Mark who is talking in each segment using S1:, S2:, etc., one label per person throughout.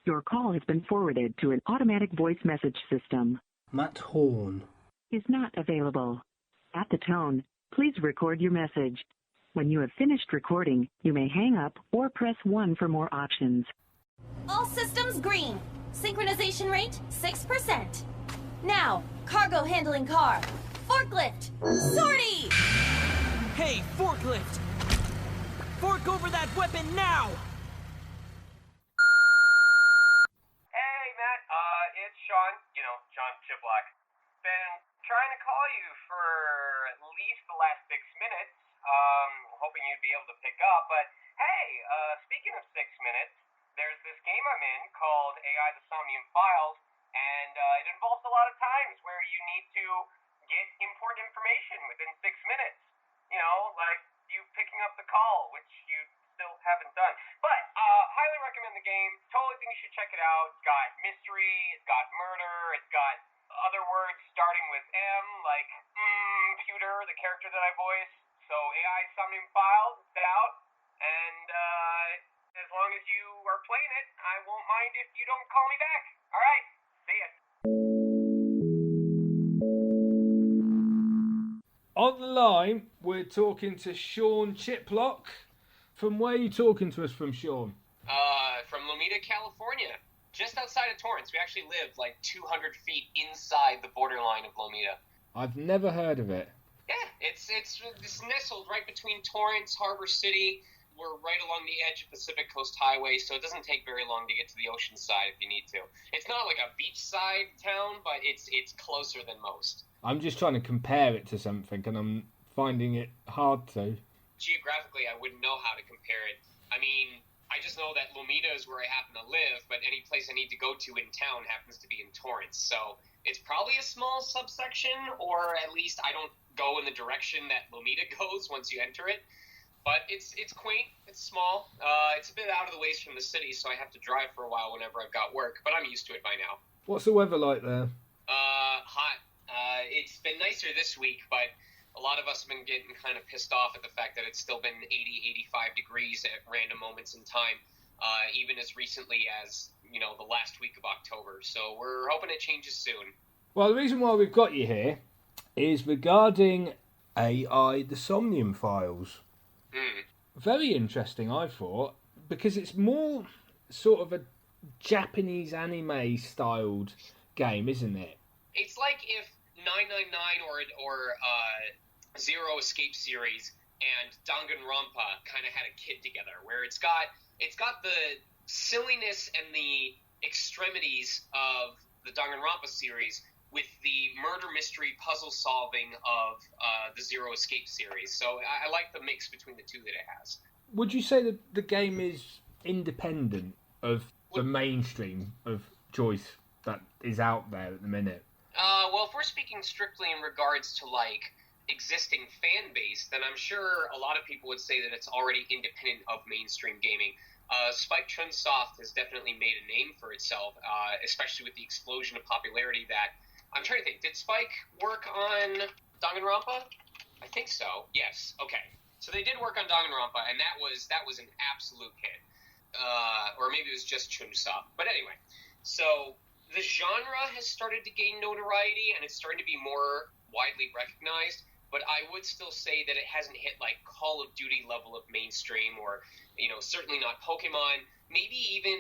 S1: Your call has been forwarded to an automatic voice message system.
S2: Matt Horn
S1: is not available. At the tone, please record your message. When you have finished recording, you may hang up or press 1 for more options.
S3: All systems green. Synchronization rate 6%. Now, cargo handling car. Forklift. Sortie!
S4: Hey, forklift! Fork over that weapon now!
S5: Hey, Matt. It's Sean. Sean Chiplock. Been trying to call you for at least the last 6 minutes. Hoping you'd be able to pick up. But, hey, speaking of 6 minutes, there's this game I'm in called AI the Somnium Files, and it involves a lot of times where you need to get important information within 6 minutes. Like you picking up the call, which you still haven't done. But highly recommend the game. Totally think you should check it out. It's got mystery, it's got murder, it's got other words starting with M, like computer, the character that I voice. So AI Somnium Files, it's out, and as long as you are playing it, I won't mind if you don't call me back. All right, see ya.
S2: on the line. We're talking to Sean Chiplock. From where are you talking to us from, Sean?
S5: From Lomita, California, just outside of Torrance. We actually live like 200 feet inside the borderline of Lomita.
S2: I've never heard of it.
S5: Yeah, it's nestled right between Torrance, Harbor City. We're right along the edge of Pacific Coast Highway, so it doesn't take very long to get to the ocean side if you need to. It's not like a beachside town, but it's closer than most.
S2: I'm just trying to compare it to something, and I'm finding it hard to.
S5: Geographically, I wouldn't know how to compare it. I mean, I just know that Lomita is where I happen to live, but any place I need to go to in town happens to be in Torrance. So it's probably a small subsection, or at least I don't go in the direction that Lomita goes once you enter it. But it's quaint, it's small, it's a bit out of the ways from the city, so I have to drive for a while whenever I've got work, but I'm used to it by now.
S2: What's the weather like there?
S5: Hot. It's been nicer this week, but a lot of us have been getting kind of pissed off at the fact that it's still been 80, 85 degrees at random moments in time, even as recently as, the last week of October. So we're hoping it changes soon.
S2: Well, the reason why we've got you here is regarding AI, the Somnium Files. Very interesting, I thought, because it's more sort of a Japanese anime-styled game, isn't it?
S5: It's like if 999 or Zero Escape series and Danganronpa kind of had a kid together, where it's got the silliness and the extremities of the Danganronpa series with the murder mystery puzzle solving of the Zero Escape series. So I like the mix between the two that it has.
S2: Would you say that the game is independent of the mainstream of choice that is out there at the minute?
S5: Well, if we're speaking strictly in regards to existing fan base, then I'm sure a lot of people would say that it's already independent of mainstream gaming. Spike Chunsoft has definitely made a name for itself, especially with the explosion of popularity that... I'm trying to think, did Spike work on Danganronpa? I think so, yes. Okay. So they did work on Danganronpa, and that was an absolute hit. Or maybe it was just Chunsoft. But anyway, so the genre has started to gain notoriety, and it's starting to be more widely recognized, but I would still say that it hasn't hit Call of Duty level of mainstream, or certainly not Pokemon. Maybe even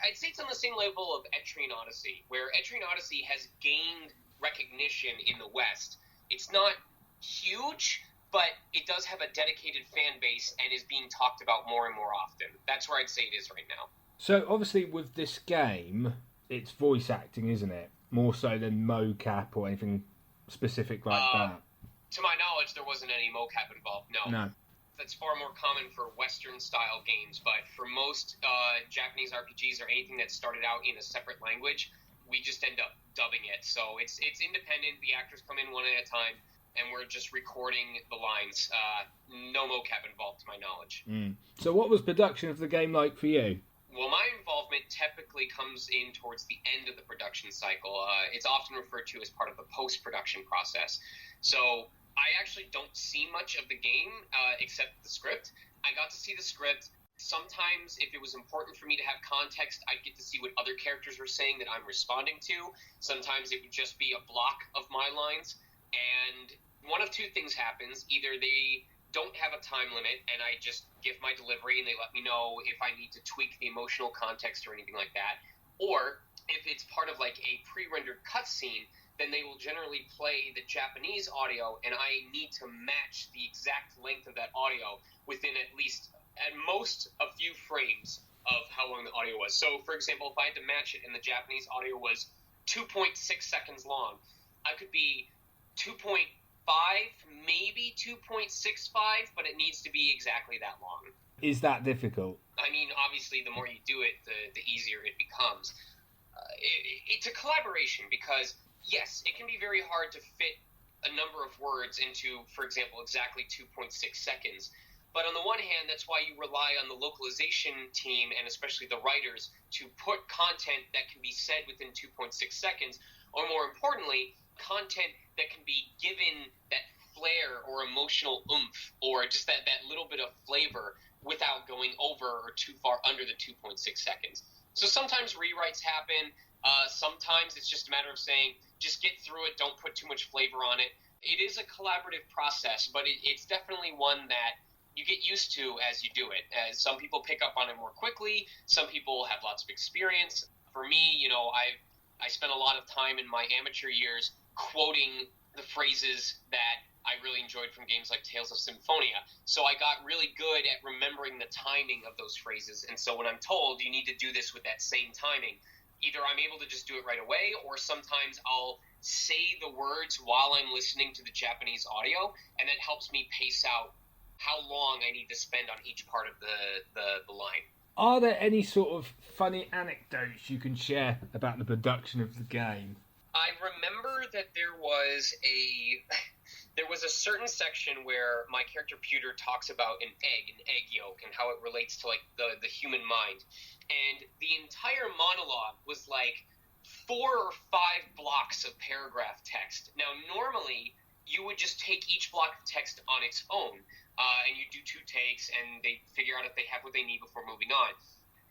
S5: I'd say it's on the same level of Etrian Odyssey, where Etrian Odyssey has gained recognition in the West. It's not huge, but it does have a dedicated fan base and is being talked about more and more often. That's where I'd say it is right now.
S2: So obviously with this game, it's voice acting, isn't it? More so than mocap or anything specific like that.
S5: To my knowledge, there wasn't any mocap involved, no. That's far more common for Western-style games, but for most Japanese RPGs or anything that started out in a separate language, we just end up dubbing it. So it's independent. The actors come in one at a time, and we're just recording the lines. No mocap involved, to my knowledge.
S2: So what was production of the game like for you?
S5: Well, my involvement typically comes in towards the end of the production cycle. It's often referred to as part of the post-production process. So I actually don't see much of the game except the script. I got to see the script. Sometimes, if it was important for me to have context, I'd get to see what other characters were saying that I'm responding to. Sometimes it would just be a block of my lines. And one of two things happens. Either they don't have a time limit and I just give my delivery and they let me know if I need to tweak the emotional context or anything like that. Or if it's part of like a pre-rendered cutscene, then they will generally play the Japanese audio and I need to match the exact length of that audio within at most a few frames of how long the audio was. So, for example, if I had to match it and the Japanese audio was 2.6 seconds long, I could be 2.5, maybe 2.65, but it needs to be exactly that long.
S2: Is that difficult?
S5: I mean, obviously, the more you do it, the easier it becomes. It's a collaboration because, yes, it can be very hard to fit a number of words into, for example, exactly 2.6 seconds. But on the one hand, that's why you rely on the localization team and especially the writers to put content that can be said within 2.6 seconds, or more importantly, content that can be given that flair or emotional oomph or just that little bit of flavor without going over or too far under the 2.6 seconds. So sometimes rewrites happen. Sometimes it's just a matter of saying, just get through it, don't put too much flavor on it. It is a collaborative process, but it's definitely one that you get used to as you do it. As some people pick up on it more quickly, some people have lots of experience. For me, I spent a lot of time in my amateur years quoting the phrases that I really enjoyed from games like Tales of Symphonia. So I got really good at remembering the timing of those phrases. And so when I'm told you need to do this with that same timing, either I'm able to just do it right away, or sometimes I'll say the words while I'm listening to the Japanese audio, and that helps me pace out how long I need to spend on each part of the line.
S2: Are there any sort of funny anecdotes you can share about the production of the game?
S5: I remember that there was a certain section where my character Pewter talks about an egg yolk, and how it relates to like the human mind. And the entire monologue was like 4 or 5 blocks of paragraph text. Now, normally, you would just take each block of text on its own, and you do 2 takes, and they figure out if they have what they need before moving on.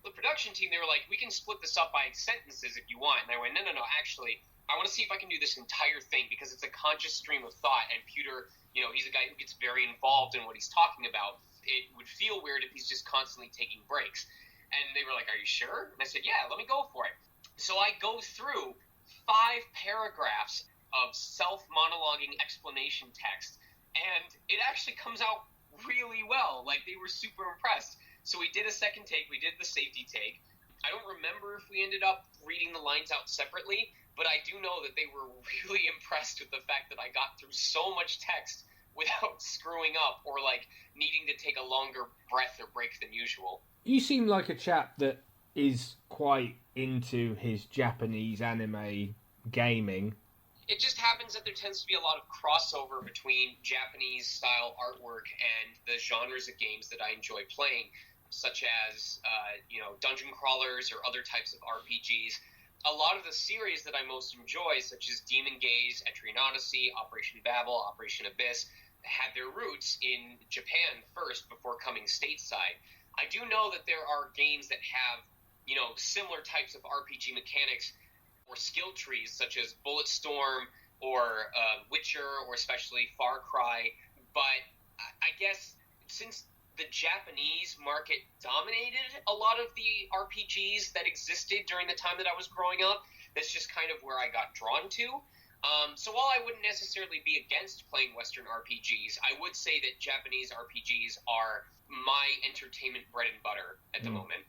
S5: The production team, they were like, we can split this up by sentences if you want. And I went, no, actually, I want to see if I can do this entire thing, because it's a conscious stream of thought, and Pewter, he's a guy who gets very involved in what he's talking about. It would feel weird if he's just constantly taking breaks. And they were like, are you sure? And I said, yeah, let me go for it. So I go through 5 paragraphs of self-monologuing explanation text, and it actually comes out really well. Like, they were super impressed. So we did a second take. We did the safety take. I don't remember if we ended up reading the lines out separately, but I do know that they were really impressed with the fact that I got through so much text without screwing up or, like, needing to take a longer breath or break than usual.
S2: You seem like a chap that is quite into his Japanese anime gaming.
S5: It just happens that there tends to be a lot of crossover between Japanese-style artwork and the genres of games that I enjoy playing, such as, dungeon crawlers or other types of RPGs. A lot of the series that I most enjoy, such as Demon Gaze, Etrian Odyssey, Operation Babel, Operation Abyss, had their roots in Japan first before coming stateside. I do know that there are games that have, similar types of RPG mechanics or skill trees, such as Bulletstorm or Witcher, or especially Far Cry. But I guess since the Japanese market dominated a lot of the RPGs that existed during the time that I was growing up, that's just kind of where I got drawn to. So while I wouldn't necessarily be against playing Western RPGs, I would say that Japanese RPGs are my entertainment bread and butter at the moment.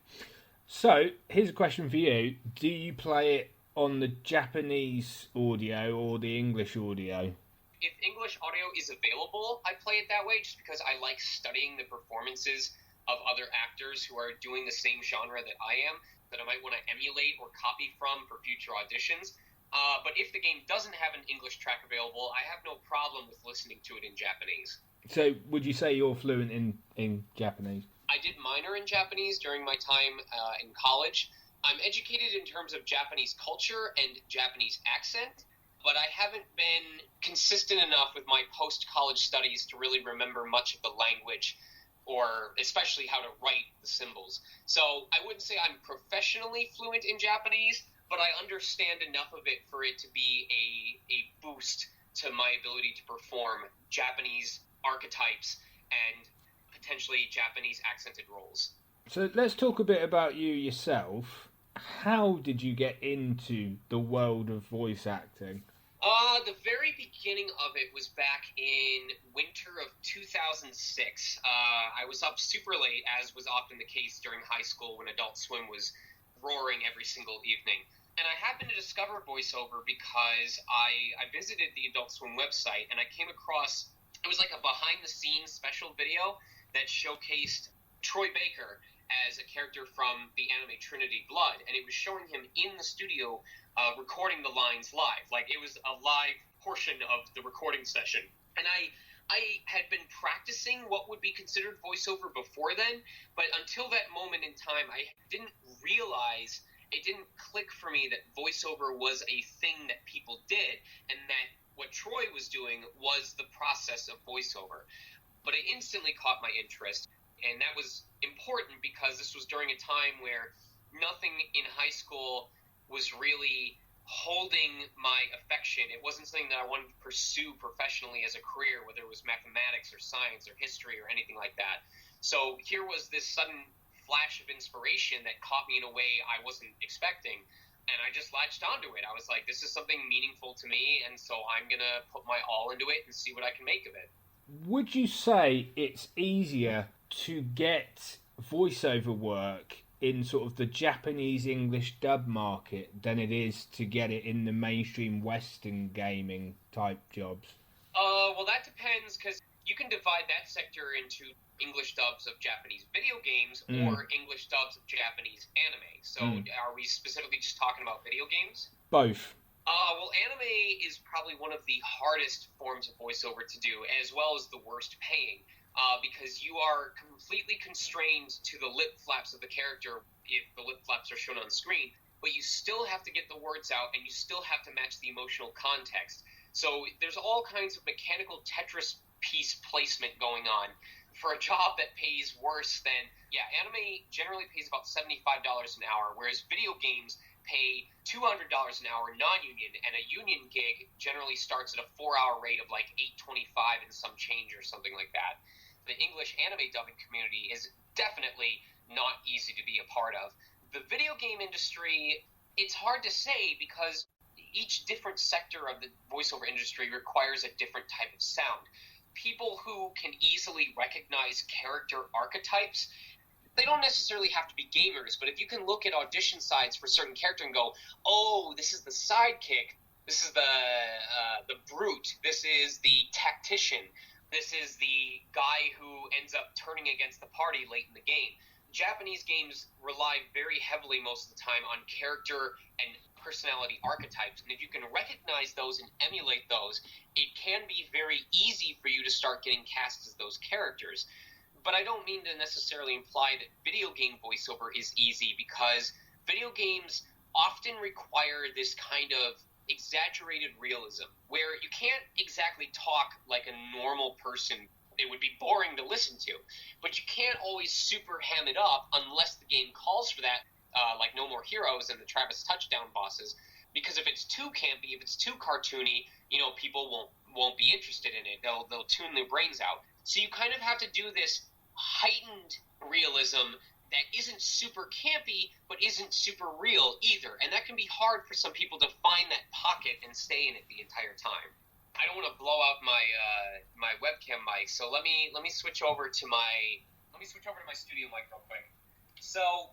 S2: So, here's a question for you. Do you play it on the Japanese audio or the English audio?
S5: If English audio is available, I play it that way just because I like studying the performances of other actors who are doing the same genre that I am, that I might want to emulate or copy from for future auditions. But if the game doesn't have an English track available, I have no problem with listening to it in Japanese. So
S2: would you say you're fluent in Japanese?
S5: I did minor in Japanese during my time in college. I'm educated in terms of Japanese culture and Japanese accent, but I haven't been consistent enough with my post-college studies to really remember much of the language. or especially how to write the symbols. So I wouldn't say I'm professionally fluent in Japanese, but I understand enough of it for it to be a boost to my ability to perform Japanese archetypes and potentially Japanese accented roles.
S2: So let's talk a bit about you yourself. How did you get into the world of voice acting?
S5: The very beginning of it was back in winter of 2006. I was up super late, as was often the case during high school when Adult Swim was roaring every single evening. And I happened to discover voiceover because I visited the Adult Swim website and I came across, it was like a behind-the-scenes special video that showcased Troy Baker as a character from the anime Trinity Blood, and it was showing him in the studio recording the lines live. Like, it was a live portion of the recording session. And I had been practicing what would be considered voiceover before then, but until that moment in time, I didn't realize, it didn't click for me that voiceover was a thing that people did, and that what Troy was doing was the process of voiceover. But it instantly caught my interest, and that was important because this was during a time where nothing in high school was really holding my affection. It wasn't something that I wanted to pursue professionally as a career, whether it was mathematics or science or history or anything like that. So here was this sudden flash of inspiration that caught me in a way I wasn't expecting, and I just latched onto it. I was like, this is something meaningful to me, and so I'm going to put my all into it and see what I can make of it.
S2: Would you say it's easier to get voiceover work in sort of the Japanese English dub market than it is to get it in the mainstream Western gaming type jobs?
S5: Well, that depends, because you can divide that sector into English dubs of Japanese video games or English dubs of Japanese anime. So are we specifically just talking about video games?
S2: Both.
S5: Well, anime is probably one of the hardest forms of voiceover to do, as well as the worst paying. Because you are completely constrained to the lip flaps of the character if the lip flaps are shown on screen, but you still have to get the words out and you still have to match the emotional context. So there's all kinds of mechanical Tetris piece placement going on for a job that pays worse than, anime generally pays about $75 an hour, whereas video games pay $200 an hour non-union, and a union gig generally starts at a 4-hour rate of like $825 and some change or something like that. The English anime dubbing community is definitely not easy to be a part of. The video game industry, it's hard to say because each different sector of the voiceover industry requires a different type of sound. People who can easily recognize character archetypes, they don't necessarily have to be gamers, but if you can look at audition sides for certain character and go, oh, this is the sidekick, this is the brute, this is the tactician, this is the guy who ends up turning against the party late in the game. Japanese games rely very heavily most of the time on character and personality archetypes, and if you can recognize those and emulate those, it can be very easy for you to start getting cast as those characters. But I don't mean to necessarily imply that video game voiceover is easy, because video games often require this kind of exaggerated realism, where you can't exactly talk like a normal person. It would be boring to listen to, but you can't always super ham it up unless the game calls for that, like No More Heroes and the Travis Touchdown bosses, because if it's too campy, if it's too cartoony, people won't be interested in it. They'll tune their brains out. So you kind of have to do this heightened realism that isn't super campy, but isn't super real either. And that can be hard for some people to find that pocket and stay in it the entire time. I don't want to blow out my my webcam mic, so let me switch over to my studio mic real quick. So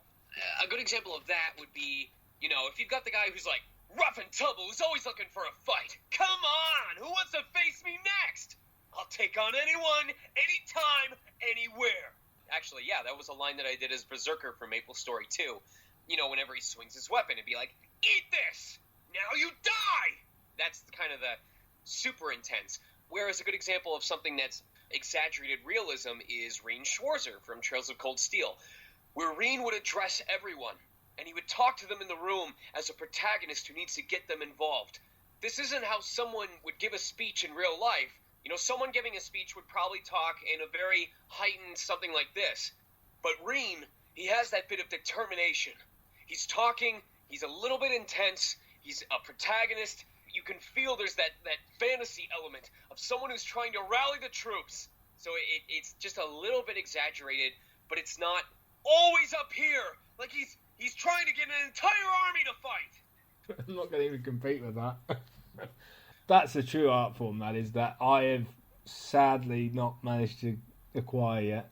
S5: a good example of that would be, if you've got the guy who's like rough and tumble, who's always looking for a fight. Come on, who wants to face me next? I'll take on anyone, anytime, anywhere. Actually, that was a line that I did as Berserker from Maple Story 2. Whenever he swings his weapon, it'd be like, eat this! Now you die! That's kind of the super intense. Whereas a good example of something that's exaggerated realism is Reen Schwarzer from Trails of Cold Steel, where Reen would address everyone, and he would talk to them in the room as a protagonist who needs to get them involved. This isn't how someone would give a speech in real life.
S6: someone giving a speech would probably talk in a very heightened something like this. But Rean, he has that bit of determination. He's talking, he's a little bit intense, he's a protagonist. You can feel there's that fantasy element of someone who's trying to rally the troops. So it's just a little bit exaggerated, but it's not always up here. Like he's trying to get an entire army to fight.
S2: I'm not going to even compete with that. That's a true art form, that is, that I have sadly not managed to acquire yet.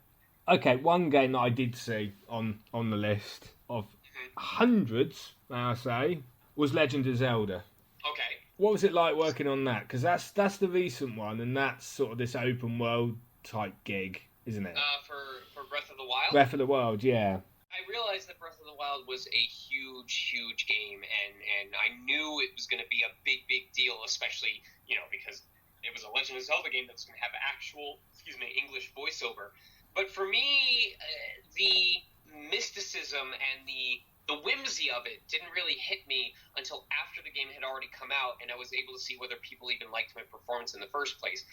S2: Okay, one game that I did see on the list of hundreds, may I say, was Legend of Zelda.
S5: Okay.
S2: What was it like working on that? Because that's the recent one, and that's sort of this open world type gig, isn't it?
S5: For Breath of the Wild?
S2: Breath of the Wild, yeah.
S5: I realized that Breath of the Wild was a huge game, and I knew it was going to be a big deal, especially, because it was a Legend of Zelda game that's going to have actual, English voiceover. But for me, the mysticism and the whimsy of it didn't really hit me until after the game had already come out, and I was able to see whether people even liked my performance in the first place.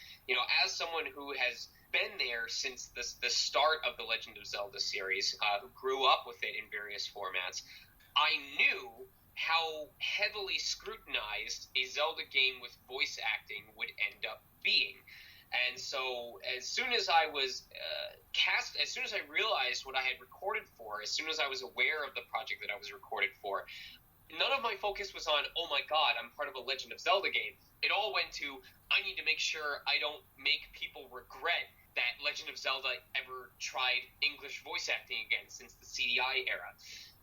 S5: As someone who has been there since the start of the Legend of Zelda series, who grew up with it in various formats, I knew how heavily scrutinized a Zelda game with voice acting would end up being. And so as soon as I was as soon as I realized what I had recorded for, as soon as I was aware of the project that I was recorded for, none of my focus was on, oh my god, I'm part of a Legend of Zelda game. It all went to, I need to make sure I don't make people regret that Legend of Zelda ever tried English voice acting again since the CDI era.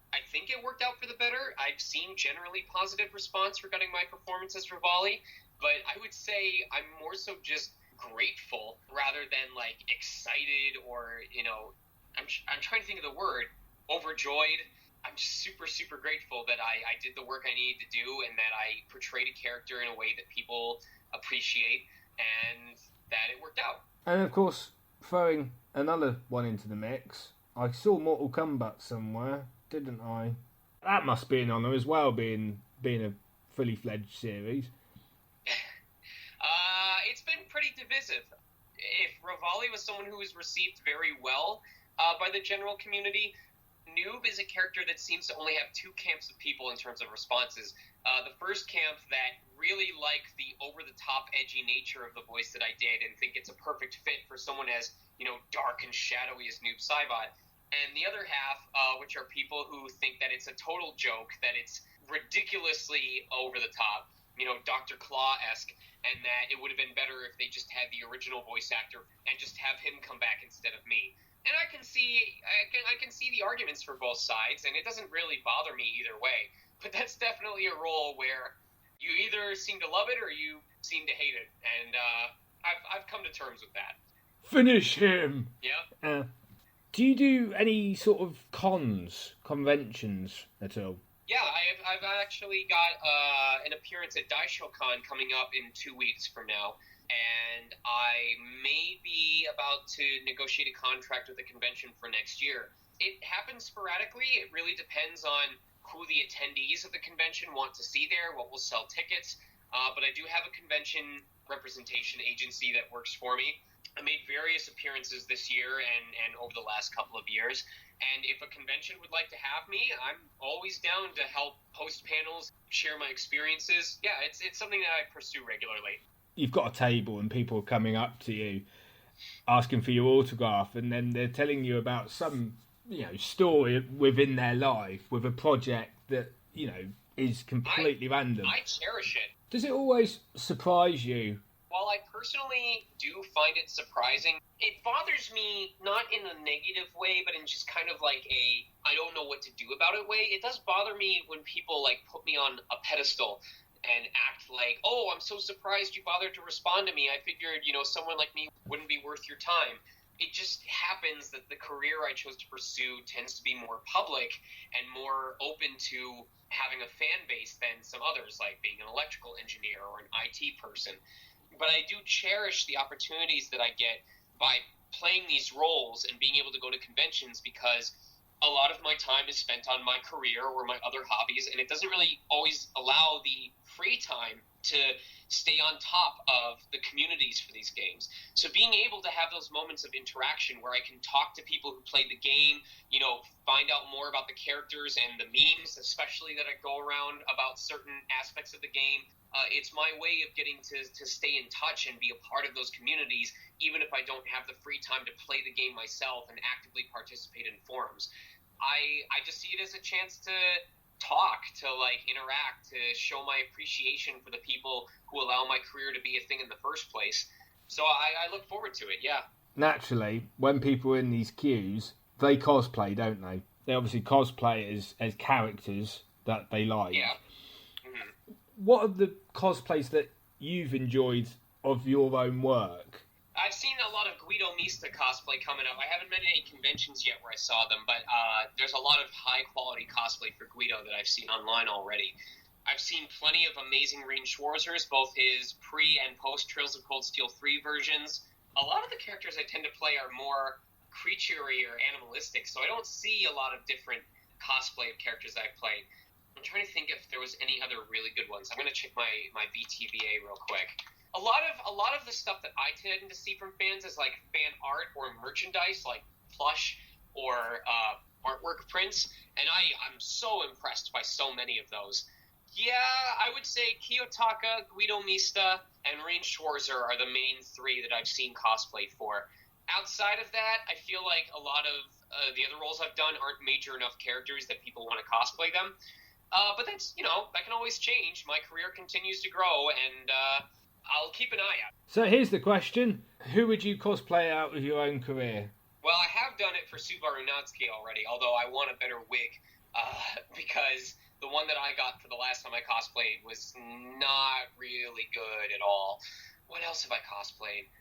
S5: I think it worked out for the better. I've seen generally positive response regarding my performance as Rivali, but I would say I'm more so just grateful rather than like excited or I'm trying to think of the word, overjoyed. I'm just super grateful that I did the work I needed to do and that I portrayed a character in a way that people appreciate and that it worked out.
S2: And of course, throwing another one into the mix, I saw Mortal Kombat somewhere, didn't I? That must be an honour as well, being a fully fledged series.
S5: It's been pretty divisive. If Rivali was someone who was received very well by the general community, Noob is a character that seems to only have two camps of people in terms of responses. The first camp that really like the over-the-top, edgy nature of the voice that I did and think it's a perfect fit for someone as, dark and shadowy as Noob Saibot. And the other half, which are people who think that it's a total joke, that it's ridiculously over-the-top, Dr. Claw-esque, and that it would have been better if they just had the original voice actor and just have him come back instead of me. And I can see the arguments for both sides, and it doesn't really bother me either way. But that's definitely a role where you either seem to love it or you seem to hate it, and I've come to terms with that.
S2: Finish him.
S5: Yeah.
S2: Do you do any sort of conventions at all?
S5: Yeah, I've actually got an appearance at DaishoCon coming up in 2 weeks from now, and I may be about to negotiate a contract with a convention for next year. It happens sporadically. It really depends on who the attendees of the convention want to see there, what will sell tickets, but I do have a convention representation agency that works for me. I made various appearances this year and over the last couple of years. And if a convention would like to have me, I'm always down to help host panels, share my experiences. Yeah, it's something that I pursue regularly.
S2: You've got a table and people are coming up to you asking for your autograph, and then they're telling you about some, story within their life with a project that, is completely random.
S5: I cherish it.
S2: Does it always surprise you?
S5: While I personally do find it surprising, it bothers me not in a negative way, but in just kind of like a I don't know what to do about it way. It does bother me when people put me on a pedestal and act like, oh, I'm so surprised you bothered to respond to me. I figured, someone like me wouldn't be worth your time. It just happens that the career I chose to pursue tends to be more public and more open to having a fan base than some others, like being an electrical engineer or an IT person. But I do cherish the opportunities that I get by playing these roles and being able to go to conventions, because a lot of my time is spent on my career or my other hobbies, and it doesn't really always allow the free time to stay on top of the communities for these games. So being able to have those moments of interaction where I can talk to people who played the game, find out more about the characters and the memes, especially that I go around about certain aspects of the game. It's my way of getting to stay in touch and be a part of those communities, even if I don't have the free time to play the game myself and actively participate in forums. I just see it as a chance to talk, to interact, to show my appreciation for the people who allow my career to be a thing in the first place. So I look forward to it, yeah. Naturally,
S2: when people are in these queues, they cosplay, don't they? They obviously cosplay as characters that they like.
S5: Yeah.
S2: What are the cosplays that you've enjoyed of your own work?
S5: I've seen a lot of Guido Mista cosplay coming up. I haven't been to any conventions yet where I saw them, but there's a lot of high-quality cosplay for Guido that I've seen online already. I've seen plenty of amazing Rean Schwarzers, both his pre- and post-Trails of Cold Steel 3 versions. A lot of the characters I tend to play are more creaturey or animalistic, so I don't see a lot of different cosplay of characters I've played. I'm trying to think if there was any other really good ones. I'm going to check my VTBA real quick. A lot of the stuff that I tend to see from fans is like fan art or merchandise, like plush or artwork prints, and I'm so impressed by so many of those. Yeah, I would say Kiyotaka, Guido Mista, and Rean Schwarzer are the main three that I've seen cosplay for. Outside of that, I feel like a lot of the other roles I've done aren't major enough characters that people want to cosplay them. But that's, that can always change. My career continues to grow, and I'll keep an eye out.
S2: So here's the question. Who would you cosplay out of your own career?
S5: Well, I have done it for Subaru Natsuki already, although I want a better wig, because the one that I got for the last time I cosplayed was not really good at all. What else have I cosplayed?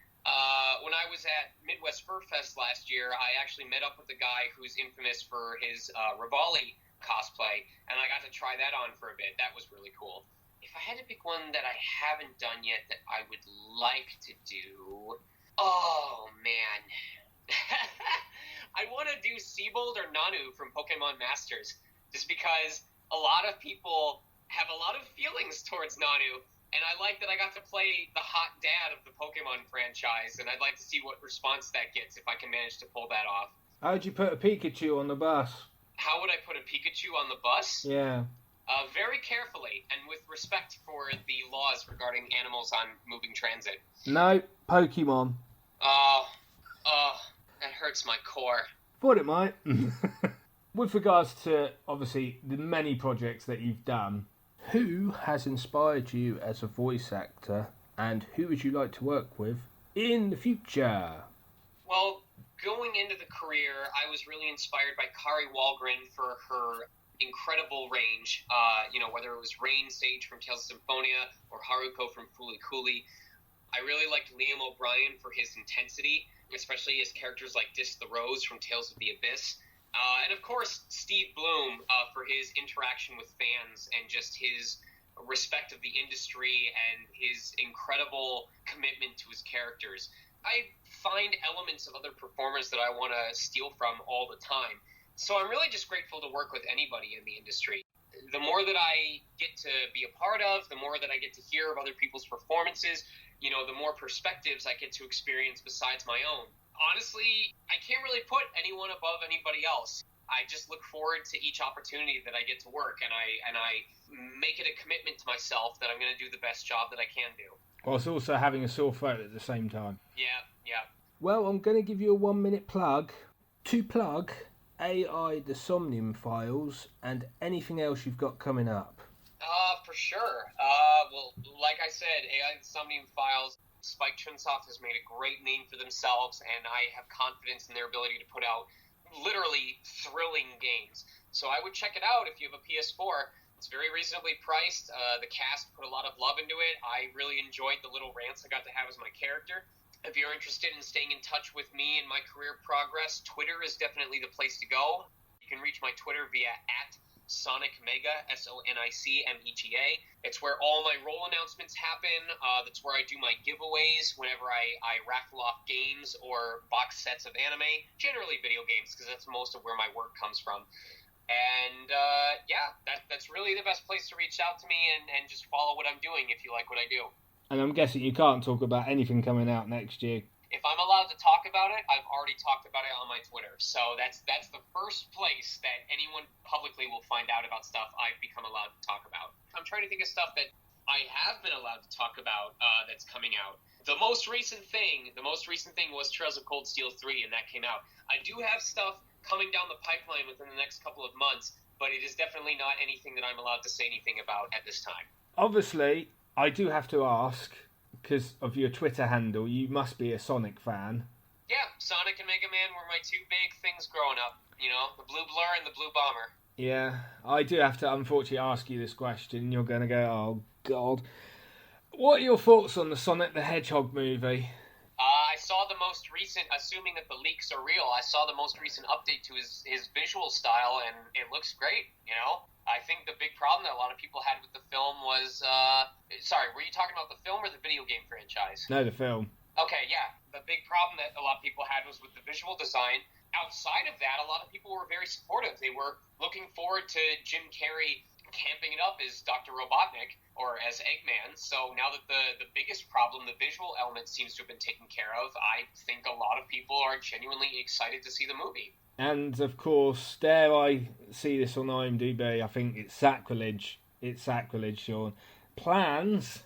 S5: When I was at Midwest Fur Fest last year, I actually met up with a guy who's infamous for his Rivali cosplay, and I got to try that on for a bit. That was really cool. If I had to pick one that I haven't done yet that I would like to do, oh man. I want to do Seabold or Nanu from Pokemon Masters, just because a lot of people have a lot of feelings towards Nanu, and I like that I got to play the hot dad of the Pokemon franchise, and I'd like to see what response that gets if I can manage to pull that off.
S2: How'd you put a Pikachu on the bus?
S5: How would I put a Pikachu on the bus?
S2: Yeah.
S5: Very carefully and with respect for the laws regarding animals on moving transit.
S2: No, Pokemon.
S5: Oh, that hurts my core.
S2: Thought it might. With regards to, obviously, the many projects that you've done, who has inspired you as a voice actor, and who would you like to work with in the future?
S5: Well, going into the career, I was really inspired by Kari Walgren for her incredible range, whether it was Rain Sage from Tales of Symphonia or Haruko from Fooly Cooly. I really liked Liam O'Brien for his intensity, especially his characters like Dis the Rose from Tales of the Abyss. And of course, Steve Bloom for his interaction with fans and just his respect of the industry and his incredible commitment to his characters. I find elements of other performers that I want to steal from all the time. So I'm really just grateful to work with anybody in the industry. The more that I get to be a part of, the more that I get to hear of other people's performances, the more perspectives I get to experience besides my own. Honestly, I can't really put anyone above anybody else. I just look forward to each opportunity that I get to work, and I make it a commitment to myself that I'm going to do the best job that I can do.
S2: Whilst also having a sore throat at the same time.
S5: Yeah.
S2: Well, I'm going to give you a 1-minute plug to plug AI, the Somnium Files, and anything else you've got coming up.
S5: For sure. Well, like I said, AI, the Somnium Files, Spike Chunsoft has made a great name for themselves, and I have confidence in their ability to put out literally thrilling games. So I would check it out if you have a PS4. It's very reasonably priced. The cast put a lot of love into it. I really enjoyed the little rants I got to have as my character. If you're interested in staying in touch with me and my career progress, Twitter is definitely the place to go. You can reach my Twitter via @SonicMega, SonicMega. It's where all my role announcements happen. That's where I do my giveaways whenever I raffle off games or box sets of anime, generally video games, because that's most of where my work comes from. And that's really the best place to reach out to me and just follow what I'm doing if you like what I do.
S2: And I'm guessing you can't talk about anything coming out next year.
S5: If I'm allowed to talk about it, I've already talked about it on my Twitter. So that's the first place that anyone publicly will find out about stuff I've become allowed to talk about. I'm trying to think of stuff that I have been allowed to talk about that's coming out. The most recent thing was Trails of Cold Steel 3, and that came out. I do have stuff coming down the pipeline within the next couple of months, but it is definitely not anything that I'm allowed to say anything about at this time.
S2: Obviously, I do have to ask, because of your Twitter handle, you must be a Sonic fan.
S5: Yeah, Sonic and Mega Man were my two big things growing up. You know, the Blue Blur and the Blue Bomber.
S2: Yeah, I do have to unfortunately ask you this question. You're going to go, oh, God. What are your thoughts on the Sonic the Hedgehog movie?
S5: I saw the most recent, assuming that the leaks are real, I saw the most recent update to his visual style, and it looks great, you know? I think the big problem that a lot of people had with the film was... sorry, were you talking about the film or the video game franchise?
S2: No, the film.
S5: Okay, yeah. The big problem that a lot of people had was with the visual design. Outside of that, a lot of people were very supportive. They were looking forward to Jim Carrey camping it up as Dr. Robotnik or as Eggman. So now that the biggest problem, the visual element, seems to have been taken care of, I think a lot of people are genuinely excited to see the movie.
S2: And, of course, dare I see this on IMDb, I think it's sacrilege. It's sacrilege, Sean. Plans,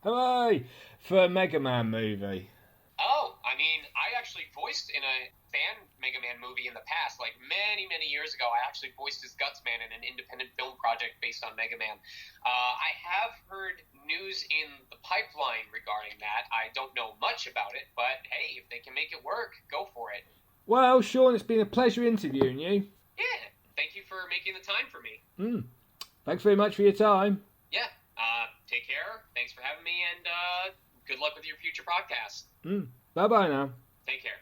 S2: hooray, for a Mega Man movie.
S5: Oh, I mean, I actually voiced in a fan Mega Man movie in the past, like many, many years ago. I actually voiced as Gutsman in an independent film project based on Mega Man. I have heard news in the pipeline regarding that. I don't know much about it, but hey, if they can make it work, go for it. Well,
S2: Sean, it's been a pleasure interviewing you.
S5: Yeah, thank you for making the time for me.
S2: Thanks very much for your time.
S5: Yeah, take care. Thanks for having me, and good luck with your future podcast.
S2: Bye-bye now.
S5: Take care.